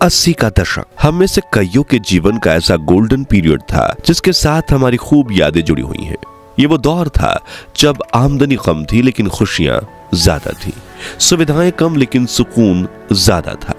80 का दशक हम में से कईयों के जीवन का ऐसा गोल्डन पीरियड था जिसके साथ हमारी खूब यादें जुड़ी हुई हैं। ये वो दौर था जब आमदनी कम थी लेकिन खुशियां ज्यादा थी, सुविधाएं कम लेकिन सुकून ज्यादा था,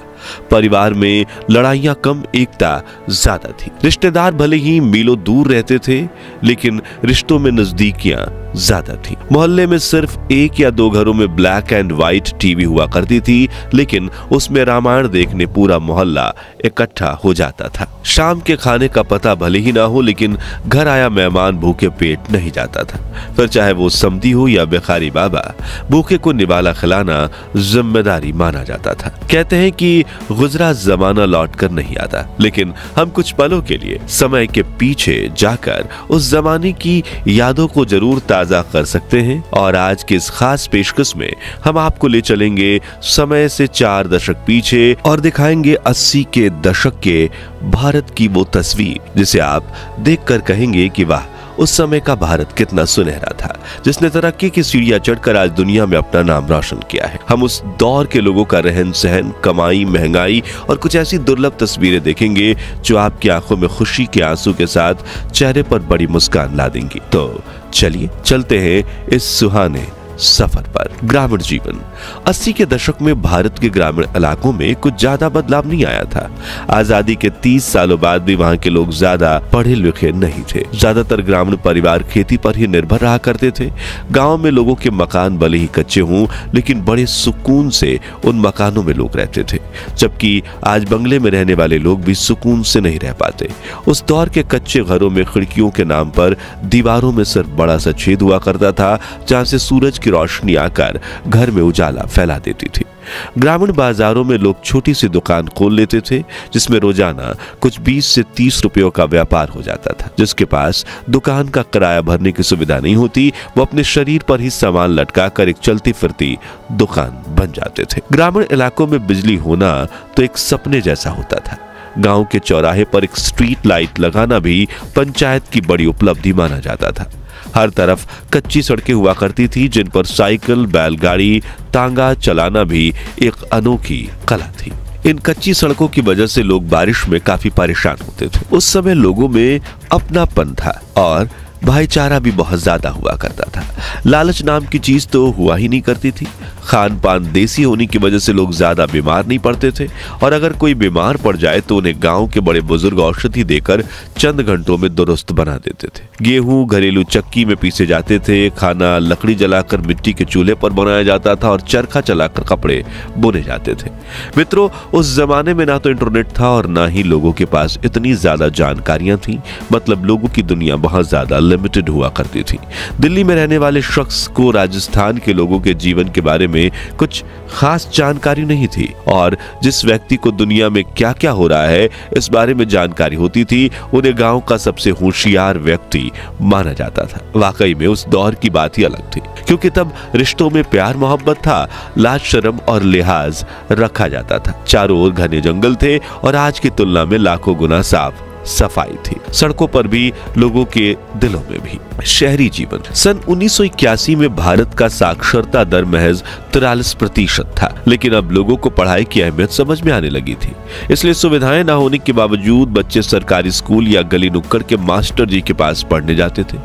परिवार में लड़ाइयां कम एकता ज्यादा थी, रिश्तेदार भले ही मीलों दूर रहते थे लेकिन रिश्तों में नजदीकियां ज्यादा थी। मोहल्ले में सिर्फ एक या दो घरों में ब्लैक एंड व्हाइट टीवी हुआ करती थी लेकिन उसमें रामायण देखने पूरा मोहल्ला इकट्ठा हो जाता था। शाम के खाने का पता भले ही ना हो लेकिन घर आया मेहमान भूखे पेट नहीं जाता था, फिर चाहे वो समधी हो या भिखारी बाबा, भूखे को निवाला खिलाना जिम्मेदारी माना जाता था। कहते हैं कि गुजरा जमाना लौट कर नहीं आता, लेकिन हम कुछ पलों के लिए समय के पीछे जाकर उस जमाने की यादों को जरूर ताजा कर सकते हैं। और आज के इस खास पेशकश में हम आपको ले चलेंगे समय से 4 दशक पीछे और दिखाएंगे 80 के दशक के भारत की वो तस्वीर जिसे आप देखकर कहेंगे कि वाह, उस समय का भारत कितना सुनहरा था, जिसने तरक्की की सीढ़ियां चढ़कर आज दुनिया में अपना नाम रोशन किया है। हम उस दौर के लोगों का रहन सहन, कमाई, महंगाई और कुछ ऐसी दुर्लभ तस्वीरें देखेंगे जो आपकी आंखों में खुशी के आंसू के साथ चेहरे पर बड़ी मुस्कान ला देंगी। तो चलिए चलते हैं इस सुहाने सफर पर। ग्रामीण जीवन 80 के दशक में भारत के ग्रामीण इलाकों में कुछ ज्यादा बदलाव नहीं आया था। आजादी के 30 सालों बाद भी वहां के लोग ज्यादा पढ़े लिखे नहीं थे। ज्यादातर ग्रामीण परिवार खेती पर ही निर्भर रहा करते थे। गांव में लोगों के मकान भले ही कच्चे हों लेकिन बड़े सुकून से उन मकानों में लोग रहते थे, जबकि आज बंगले में रहने वाले लोग भी सुकून से नहीं रह पाते। उस दौर के कच्चे घरों में खिड़कियों के नाम पर दीवारों में सिर्फ बड़ा सा छेद हुआ करता था जहां से सूरज की रोशनी आकर घर में उजाला फैला देती थी। ग्रामीण बाजारों में लोग छोटी सी दुकान खोल लेते थे जिसमें रोजाना कुछ 20 से 30 रुपयों का व्यापार हो जाता था। जिसके पास दुकान का किराया भरने की सुविधा नहीं होती, वो अपने शरीर पर ही सामान लटका कर एक चलती फिरती दुकान बन जाते थे। ग्रामीण इलाकों में बिजली होना तो एक सपने जैसा होता था। गांव के चौराहे पर एक स्ट्रीट लाइट लगाना भी पंचायत की बड़ी उपलब्धि माना जाता था। हर तरफ कच्ची सड़कें हुआ करती थी जिन पर साइकिल, बैलगाड़ी, तांगा चलाना भी एक अनोखी कला थी। इन कच्ची सड़कों की वजह से लोग बारिश में काफी परेशान होते थे। उस समय लोगों में अपनापन था और भाईचारा भी बहुत ज्यादा हुआ करता था। लालच नाम की चीज तो हुआ ही नहीं करती थी। खान पान देसी होने की वजह से लोग ज्यादा बीमार नहीं पड़ते थे और अगर कोई बीमार पड़ जाए तो उन्हें गांव के बड़े बुजुर्ग औषधि देकर चंद घंटों में दुरुस्त बना देते थे। गेहूं घरेलू चक्की में पीसे जाते थे, खाना लकड़ी जलाकर मिट्टी के चूल्हे पर बनाया जाता था और चरखा चलाकर कपड़े बुने जाते थे। मित्रों, उस जमाने में ना तो इंटरनेट था और ना ही लोगों के पास इतनी ज्यादा जानकारियां थी। मतलब लोगों की दुनिया बहुत ज्यादा लिमिटेड हुआ करती थी। दिल्ली में रहने वाले शख्स को राजस्थान के लोगों के जीवन के बारे में कुछ खास जानकारी नहीं थी और जिस व्यक्ति को दुनिया में क्या क्या हो रहा है इस बारे में जानकारी होती थी उन्हें गांव का सबसे होशियार व्यक्ति माना जाता था। वाकई में उस दौर की बात ही अलग थी, क्योंकि तब रिश्तों में प्यार मोहब्बत था, लाज शर्म और लिहाज रखा जाता था। चारों ओर घने जंगल थे और आज की तुलना में लाखों गुना साफ सफाई थी, सड़कों पर भी, लोगों के दिलों में भी। शहरी जीवन सन 1981 में भारत का साक्षरता दर महज 43% था, लेकिन अब लोगों को पढ़ाई की अहमियत समझ में आने लगी थी। इसलिए सुविधाएं न होने के बावजूद बच्चे सरकारी स्कूल या गली नुक्कड़ के मास्टर जी के पास पढ़ने जाते थे।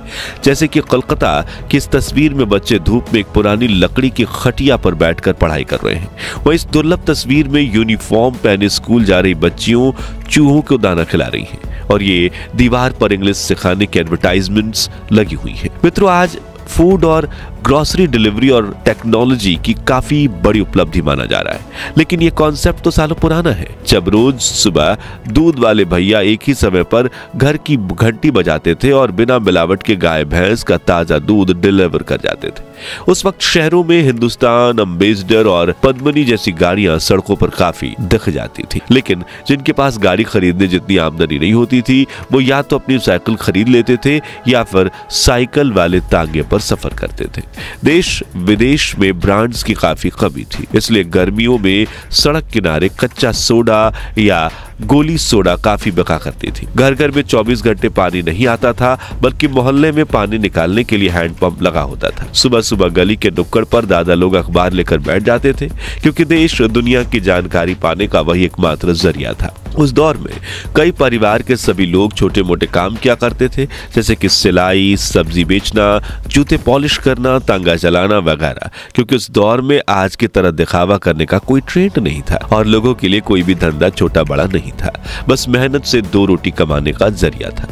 जैसे कि कोलकाता की इस तस्वीर में बच्चे धूप में एक पुरानी लकड़ी की खटिया पर बैठकर पढ़ाई कर रहे हैं। वह इस दुर्लभ तस्वीर में यूनिफॉर्म पहने स्कूल जा रही बच्चियों चूहों को दाना खिला रही हैं और ये दीवार पर इंग्लिश सिखाने की एडवर्टाइजमेंट्स लगी हुई है। मित्रों, आज फूड और ग्रोसरी डिलीवरी और टेक्नोलॉजी की काफी बड़ी उपलब्धि माना जा रहा है, लेकिन ये कॉन्सेप्ट तो सालों पुराना है। जब रोज सुबह दूध वाले भैया एक ही समय पर घर की घंटी बजाते थे और बिना मिलावट के गाय भैंस का ताजा दूध डिलीवर कर जाते थे। उस वक्त शहरों में हिंदुस्तान, अम्बेसडर और पद्मिनी जैसी गाड़ियां सड़कों पर काफी दिख जाती थी, लेकिन जिनके पास गाड़ी खरीदने जितनी आमदनी नहीं होती थी वो या तो अपनी साइकिल खरीद लेते थे या फिर साइकिल वाले तांगे पर पर सफर करते थे। देश विदेश में ब्रांड्स की काफी कमी थी, इसलिए गर्मियों में सड़क किनारे कच्चा सोडा या गोली सोडा काफी बिका करती थी। घर घर में 24 घंटे पानी नहीं आता था, बल्कि मोहल्ले में पानी निकालने के लिए हैंडपंप लगा होता था। सुबह सुबह गली के नुक्कड़ पर दादा लोग अखबार लेकर बैठ जाते थे, क्योंकि देश दुनिया की जानकारी पाने का वही एकमात्र जरिया था। उस दौर में कई परिवार के सभी लोग छोटे मोटे काम किया करते थे, जैसे कि सिलाई, सब्जी बेचना, जूते पॉलिश करना, तांगा चलाना वगैरह, क्योंकि उस दौर में आज की तरह दिखावा करने का कोई ट्रेंड नहीं था और लोगों के लिए कोई भी धंधा छोटा बड़ा नहीं था। बस मेहनत से 2 रोटी कमाने का जरिया था।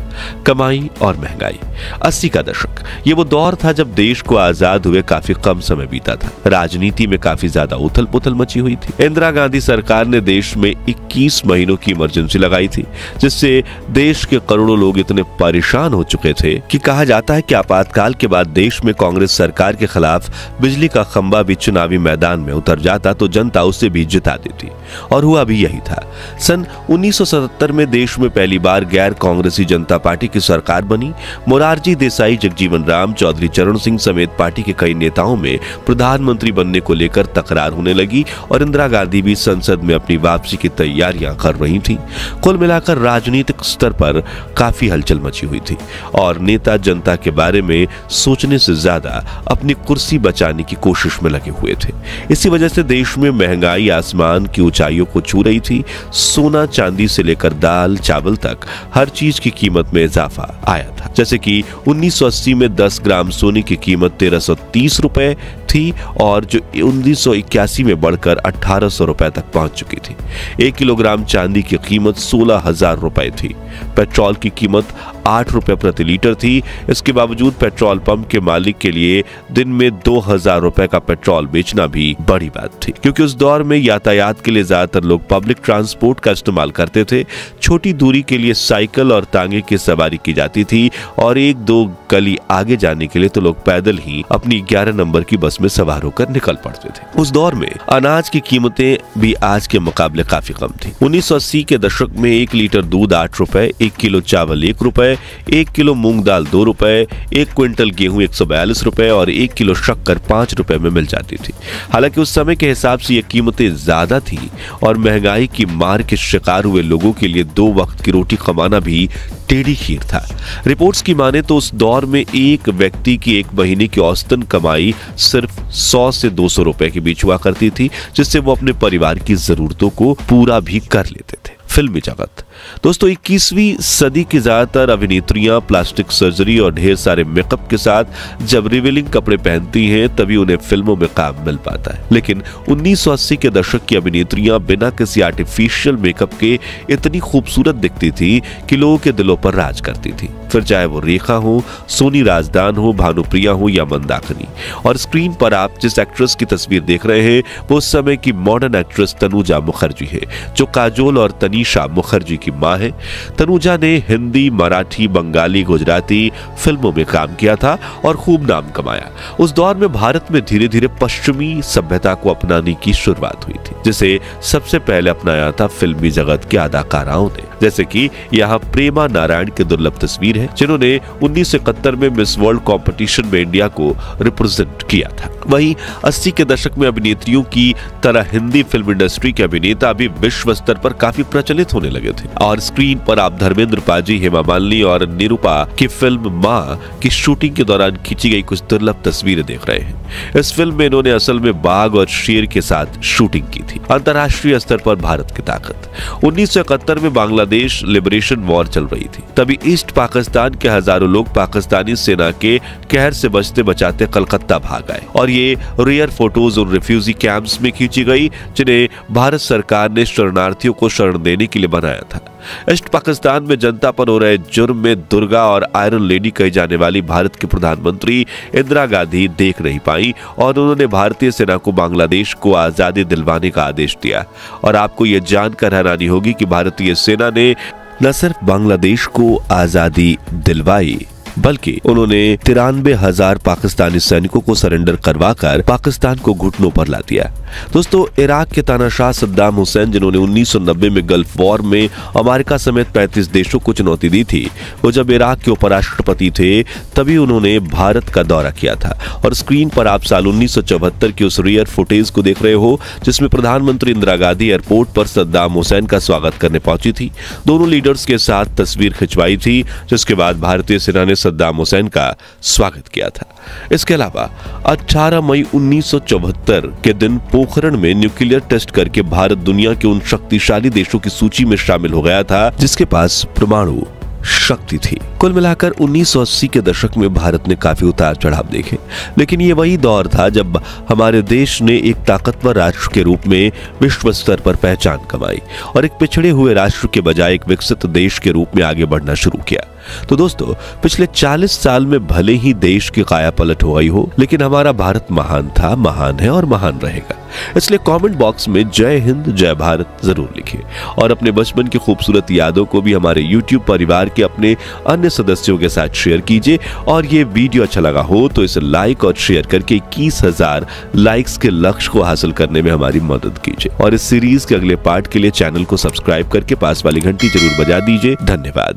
कमाई और महंगाई। 80 का दशक, ये वो दौर था जब देश को आजाद हुए काफी कम समय बीता था। राजनीति में काफी ज्यादा उथल पुथल मची हुई थी। इंदिरा गांधी सरकार ने देश में 21 महीनों की इमरजेंसी लगाई थी, जिससे देश के करोड़ों लोग इतने परेशान हो चुके थे कि कहा जाता है कि आपातकाल के बाद देश में कांग्रेस सरकार के खिलाफ बिजली का खंभा भी चुनावी मैदान में उतर जाता तो जनता उसे भी जिता देती, और हुआ भी यही था। सन 1977 में देश में पहली बार गैर कांग्रेसी जनता पार्टी की सरकार बनी। मोरारजी देसाई, जगजीवन राम, चौधरी चरण सिंह समेत पार्टी के कई नेताओं में प्रधानमंत्री बनने को लेकर तकरार होने लगी और इंदिरा गांधी भी संसद में अपनी वापसी की तैयारियां कर रही थी। कुल मिलाकर राजनीतिक स्तर पर काफी हलचल मची हुई थी और नेता जनता के बारे में सोचने से ज्यादा अपनी कुर्सी बचाने की कोशिश में लगे हुए थे। इसी वजह से देश में महंगाई आसमान की ऊंचाइयों को छू रही थी। सोना चांदी से लेकर दाल चावल तक हर चीज की कीमत में इजाफा आया था। जैसे कि 1980 में 10 ग्राम सोने की कीमत 1330 रुपए थी और जो 1981 में बढ़कर 1800 रुपए तक पहुंच चुकी थी। 1 किलोग्राम चांदी की कीमत 16,000 रुपए थी। पेट्रोल की कीमत 8 रुपए प्रति लीटर थी। इसके बावजूद पेट्रोल पंप के मालिक के लिए दिन में 2000 रुपए का पेट्रोल बेचना भी बड़ी बात थी, क्योंकि उस दौर में यातायात के लिए ज्यादातर लोग पब्लिक ट्रांसपोर्ट का इस्तेमाल करते थे। छोटी दूरी के लिए साइकिल और तांगे की सवारी की जाती थी और 1-2 गली आगे जाने के लिए तो लोग पैदल ही अपनी 11 नंबर की बस में सवार होकर निकल पड़ते थे। उस दौर में अनाज की कीमतें भी आज के मुकाबले काफी कम थी। 1980 के दशक में 1 लीटर दूध 8 रुपए, 1 किलो चावल 1 रुपए, 1 किलो मूंग दाल 2 रुपए, 1 क्विंटल गेहूं 142 रुपए और 1 किलो शक्कर 5 रुपए में मिल जाती थी। हालांकि उस समय के हिसाब से ये कीमतें ज्यादा थी और महंगाई की मार के शिकार हुए लोगों के लिए 2 वक्त की रोटी कमाना भी टेढ़ी खीर था। रिपोर्ट्स की माने तो उस दौर में एक व्यक्ति की 1 महीने की औसतन कमाई सिर्फ 100 से 200 रुपए के बीच हुआ करती थी, जिससे वो अपने परिवार की जरूरतों को पूरा भी कर लेते थे। फिल्मी जगत। दोस्तों, 21वीं सदी की ज्यादातर अभिनेत्रियां प्लास्टिक सर्जरी और ढेर सारे मेकअप के साथ जब रिवीलिंग कपड़े पहनती हैं तभी उन्हें फिल्मों में काम मिल पाता है। लेकिन 1980 के दशक की अभिनेत्रियां बिना किसी आर्टिफिशियल मेकअप के इतनी खूबसूरत दिखती थी कि लोगों के दिलों पर राज करती थी। फिर चाहे वो रेखा हो, सोनी राजदान हो, भानुप्रिया हो या मंदाकिनी। और स्क्रीन पर आप जिस एक्ट्रेस की तस्वीर देख रहे हैं वो उस समय की मॉडर्न एक्ट्रेस तनुजा मुखर्जी है, जो काजोल और तनीषा मुखर्जी की मां है। तनुजा ने हिंदी, मराठी, बंगाली, गुजराती फिल्मों में काम किया था और खूब नाम कमाया। उस दौर में भारत में धीरे धीरे पश्चिमी सभ्यता को अपनाने की शुरुआत हुई थी, जिसे सबसे पहले अपनाया था फिल्मी जगत के अदाकाराओं ने। जैसे कि यहाँ प्रेमा नारायण की दुर्लभ तस्वीर है, जिन्होंने 1971 में मिस वर्ल्ड कंपटीशन में इंडिया को रिप्रेजेंट किया था। वहीं 80 के दशक में अभिनेत्रियों की तरह हिंदी फिल्म इंडस्ट्री के अभिनेता भी विश्व स्तर पर काफी प्रचलित होने लगे थे और स्क्रीन पर आप धर्मेंद्र पाजी, हेमा मालिनी और निरूपा की फिल्म मां की शूटिंग के दौरान खींची गई कुछ दुर्लभ तस्वीरें देख रहे हैं। इस फिल्म में इन्होंने असल में बाघ और शेर के साथ शूटिंग की थी। अंतर्राष्ट्रीय स्तर पर भारत की ताकत। 1971 में बांग्लादेश लिबरेशन वॉर चल रही थी। तभी ईस्ट पाकिस्तान के हजारों लोग पाकिस्तानी सेना के कहर से बचते बचाते कलकत्ता भाग आए और ये रेयर फोटोज उन रिफ्यूजी कैंप्स में खींची गई जिन्हें भारत सरकार ने शरणार्थियों को शरण देने के लिए बनाया था। ईस्ट पाकिस्तान में जनता पर हो रहे जुर्म में दुर्गा और आयरन लेडी कही जाने वाली भारत की प्रधानमंत्री इंदिरा गांधी देख नहीं पाई और उन्होंने भारतीय सेना को बांग्लादेश को आजादी दिलवाने का आदेश दिया। और आपको यह जानकर हैरानी होगी कि भारतीय सेना ने न सिर्फ बांग्लादेश को आजादी दिलवाई बल्कि उन्होंने 93,000 पाकिस्तानी सैनिकों को सरेंडर करवाकर पाकिस्तान को घुटनों पर ला दिया। दोस्तों, इराक के तानाशाह सद्दाम हुसैन, जिन्होंने 1990 में गल्फ वॉर में अमेरिका समेत 35 देशों को चुनौती दी थी, वो जब इराक के उपराष्ट्रपति थे तभी उन्होंने भारत का दौरा किया था। और स्क्रीन पर आप साल 1974 की उस रेयर फुटेज को देख रहे हो जिसमें प्रधानमंत्री इंदिरा गांधी एयरपोर्ट पर सद्दाम हुसैन का स्वागत करने पहुंची थी। दोनों लीडर्स के साथ तस्वीर खिंचवाई थी, जिसके बाद भारतीय सेना ने सद्दाम हुसैन का स्वागत किया था। इसके अलावा 18 मई 1974 के दिन पोखरण में न्यूक्लियर टेस्ट करके भारत दुनिया के उन शक्तिशाली देशों की सूची में शामिल हो गया था जिसके पास परमाणु शक्ति थी। कुल मिलाकर 1980 के दशक में भारत ने काफी उतार चढ़ाव देखे, लेकिन ये वही दौर था जब हमारे देश ने एक ताकतवर राष्ट्र के रूप में विश्व स्तर पर पहचान कमाई और एक पिछड़े हुए राष्ट्र के बजाय एक विकसित देश के रूप में आगे बढ़ना शुरू किया। तो दोस्तों, पिछले 40 साल में भले ही देश की कायापलट हो गई हो, लेकिन हमारा भारत महान था, महान है और महान रहेगा। इसलिए कमेंट बॉक्स में जय हिंद जय भारत जरूर लिखिए और अपने बचपन की खूबसूरत यादों को भी हमारे YouTube परिवार के अपने अन्य सदस्यों के साथ शेयर कीजिए। और ये वीडियो अच्छा लगा हो तो इसे लाइक और शेयर करके 21,000 लाइक्स के लक्ष्य को हासिल करने में हमारी मदद कीजिए। और इस सीरीज के अगले पार्ट के लिए चैनल को सब्सक्राइब करके पास वाली घंटी जरूर बजा दीजिए। धन्यवाद।